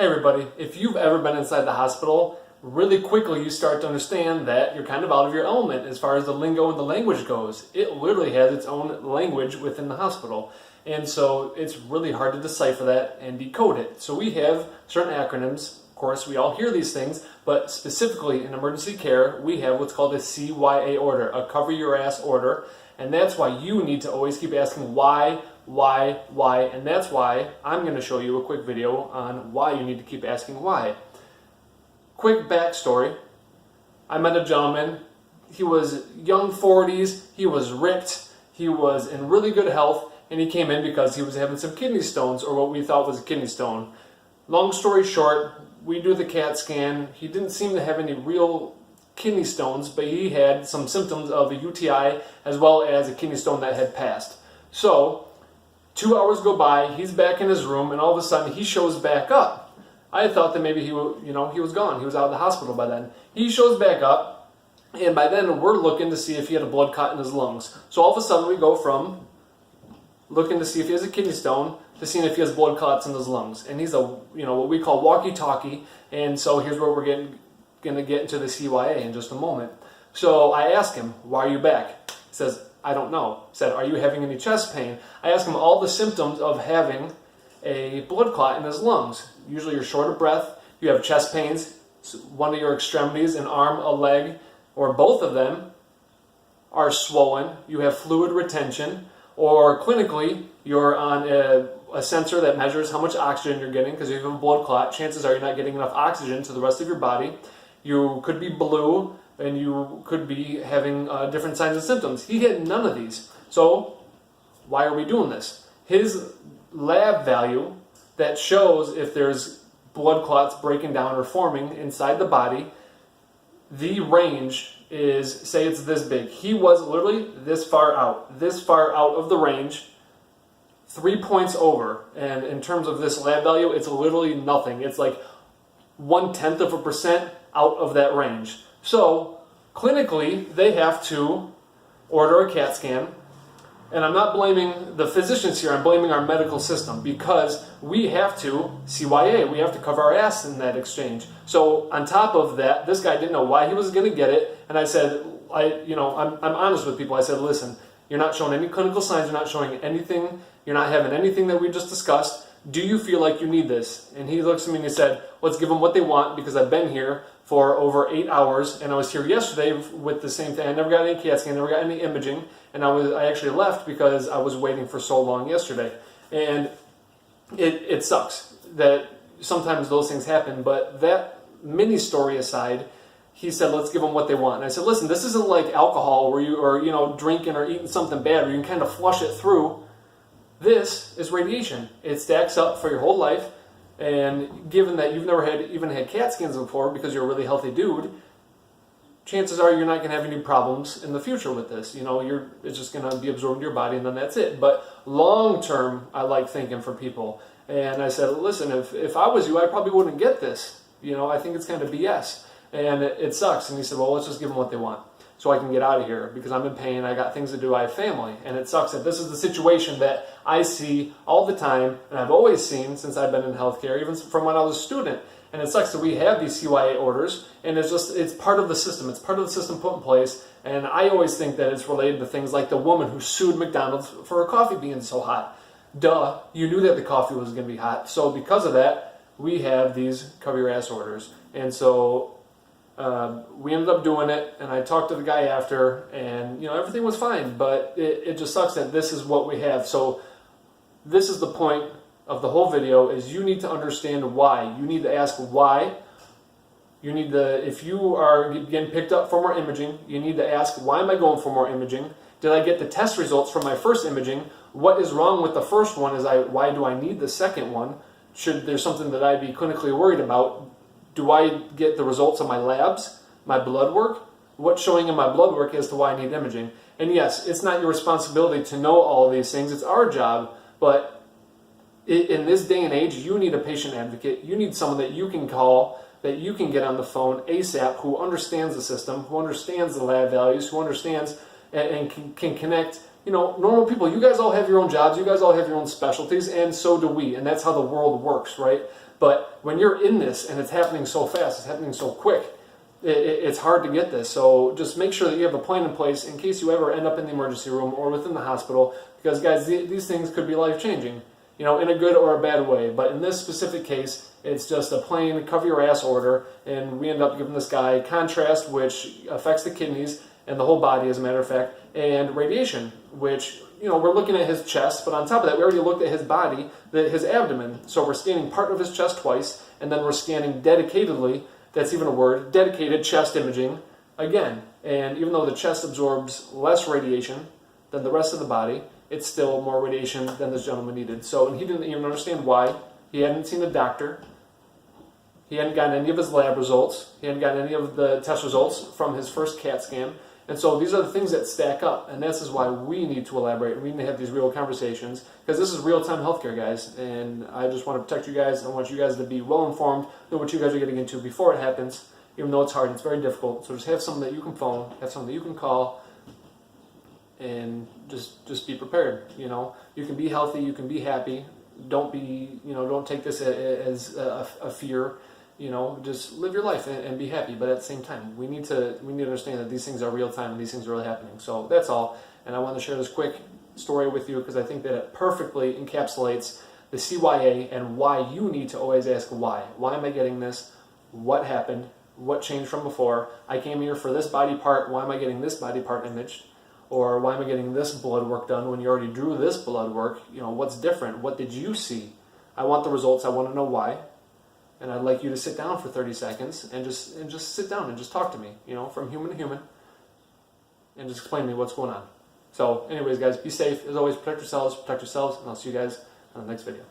Hey everybody, if you've ever been inside the hospital, really quickly you start to understand that you're kind of out of your element as far as the lingo and the language goes. It literally has its own language within the hospital. And so it's really hard to decipher that and decode it. So we have certain acronyms. Of course, we all hear these things, but specifically in emergency care, we have what's called a C.Y.A. order, a cover your ass order. And that's why you need to always keep asking why, and that's why I'm going to show you a quick video on why you need to keep asking why. Quick backstory. I met a gentleman. He was young 40s, he was ripped, he was in really good health, and he came in because he was having some kidney stones, or what we thought was a kidney stone. Long story short, we do the CAT scan. He didn't seem to have any real kidney stones, but he had some symptoms of a UTI as well as a kidney stone that had passed. So 2 hours go by, he's back in his room, and all of a sudden he shows back up. I thought that maybe he was gone. He was out of the hospital by then. He shows back up, and by then we're looking to see if he had a blood clot in his lungs. So all of a sudden we go from looking to see if he has a kidney stone to seeing if he has blood clots in his lungs. And he's a what we call walkie-talkie. And so here's where we're going to get into the C.Y.A. in just a moment. So I ask him, "Why are you back?" He says, "I don't know." I said, "Are you having any chest pain?" I asked him all the symptoms of having a blood clot in his lungs. Usually you're short of breath, you have chest pains, one of your extremities, an arm, a leg, or both of them are swollen, you have fluid retention, or clinically you're on a sensor that measures how much oxygen you're getting, because if you have a blood clot, chances are you're not getting enough oxygen to the rest of your body. You could be blue, and you could be having different signs and symptoms. He had none of these. So why are we doing this? His lab value that shows if there's blood clots breaking down or forming inside the body, the range is, say it's this big. He was literally this far out of the range, 3 points over. And in terms of this lab value, it's literally nothing. It's like 0.1% out of that range. So clinically, they have to order a CAT scan. And I'm not blaming the physicians here, I'm blaming our medical system, because we have to, C.Y.A., we have to cover our ass in that exchange. So on top of that, this guy didn't know why he was going to get it, and I said, I'm honest with people. I said, listen, you're not showing any clinical signs, you're not showing anything, you're not having anything that we just discussed. Do you feel like you need this? And he looks at me and he said, let's give them what they want, because I've been here for over 8 hours, and I was here yesterday with the same thing. I never got any CAT scan, never got any imaging, and I actually left because I was waiting for so long yesterday. And it sucks that sometimes those things happen, but that mini story aside, he said, let's give them what they want. And I said, listen, this isn't like alcohol where you are drinking or eating something bad where you can kind of flush it through. This is radiation. It stacks up for your whole life. And given that you've never even had CAT scans before because you're a really healthy dude, chances are you're not going to have any problems in the future with this. It's just going to be absorbed in your body, and then that's it. But long term, I like thinking for people. And I said, listen, if I was you, I probably wouldn't get this. I think it's kind of BS. And it sucks. And he said, well, let's just give them what they want so I can get out of here because I'm in pain, I got things to do, I have family. And it sucks that this is the situation that I see all the time, and I've always seen since I've been in healthcare, even from when I was a student. And it sucks that we have these C.Y.A. orders, and it's part of the system. It's part of the system put in place, and I always think that it's related to things like the woman who sued McDonald's for her coffee being so hot. Duh, you knew that the coffee was going to be hot. So because of that, we have these cover your ass orders. And so we ended up doing it, and I talked to the guy after, and everything was fine, but it just sucks that this is what we have. So this is the point of the whole video, is you need to understand why. You need to ask why. If you are getting picked up for more imaging, you need to ask, why am I going for more imaging? Did I get the test results from my first imaging? What is wrong with the first one? Why do I need the second one? Should there's something that I'd be clinically worried about? Do I get the results of my labs, my blood work? What's showing in my blood work as to why I need imaging? And yes, it's not your responsibility to know all of these things. It's our job. But in this day and age, you need a patient advocate. You need someone that you can call, that you can get on the phone ASAP, who understands the system, who understands the lab values, who understands and can connect. Normal people, you guys all have your own jobs, you guys all have your own specialties, and so do we. And that's how the world works, right? But when you're in this and it's happening so fast, it's happening so quick, it's hard to get this. So just make sure that you have a plan in place in case you ever end up in the emergency room or within the hospital, because guys, these things could be life-changing, you know, in a good or a bad way. But in this specific case, it's just a plain cover your ass order, and we end up giving this guy contrast, which affects the kidneys and the whole body, as a matter of fact, and radiation, which, you know, we're looking at his chest, but on top of that, we already looked at his body, his abdomen. So we're scanning part of his chest twice, and then we're scanning dedicatedly, that's even a word, dedicated chest imaging again. And even though the chest absorbs less radiation than the rest of the body, it's still more radiation than this gentleman needed. So, and he didn't even understand why. He hadn't seen a doctor. He hadn't gotten any of his lab results. He hadn't gotten any of the test results from his first CAT scan. And so these are the things that stack up, and this is why we need to elaborate, and we need to have these real conversations, because this is real-time healthcare, guys, and I just want to protect you guys. I want you guys to be well-informed, know what you guys are getting into before it happens, even though it's hard and it's very difficult. So just have someone that you can phone, have someone that you can call, and just be prepared. You know, you can be healthy, you can be happy. Don't be, you know, don't take this as a fear. You know, just live your life and be happy. But at the same time, we need to understand that these things are real time and these things are really happening. So that's all. And I want to share this quick story with you because I think that it perfectly encapsulates the C.Y.A. and why you need to always ask why. Why am I getting this? What happened? What changed from before? I came here for this body part. Why am I getting this body part imaged? Or why am I getting this blood work done when you already drew this blood work? You know, what's different? What did you see? I want the results. I want to know why. And I'd like you to sit down for 30 seconds and just sit down and just talk to me, you know, from human to human, and just explain to me what's going on. So anyways, guys, be safe. As always, protect yourselves, and I'll see you guys on the next video.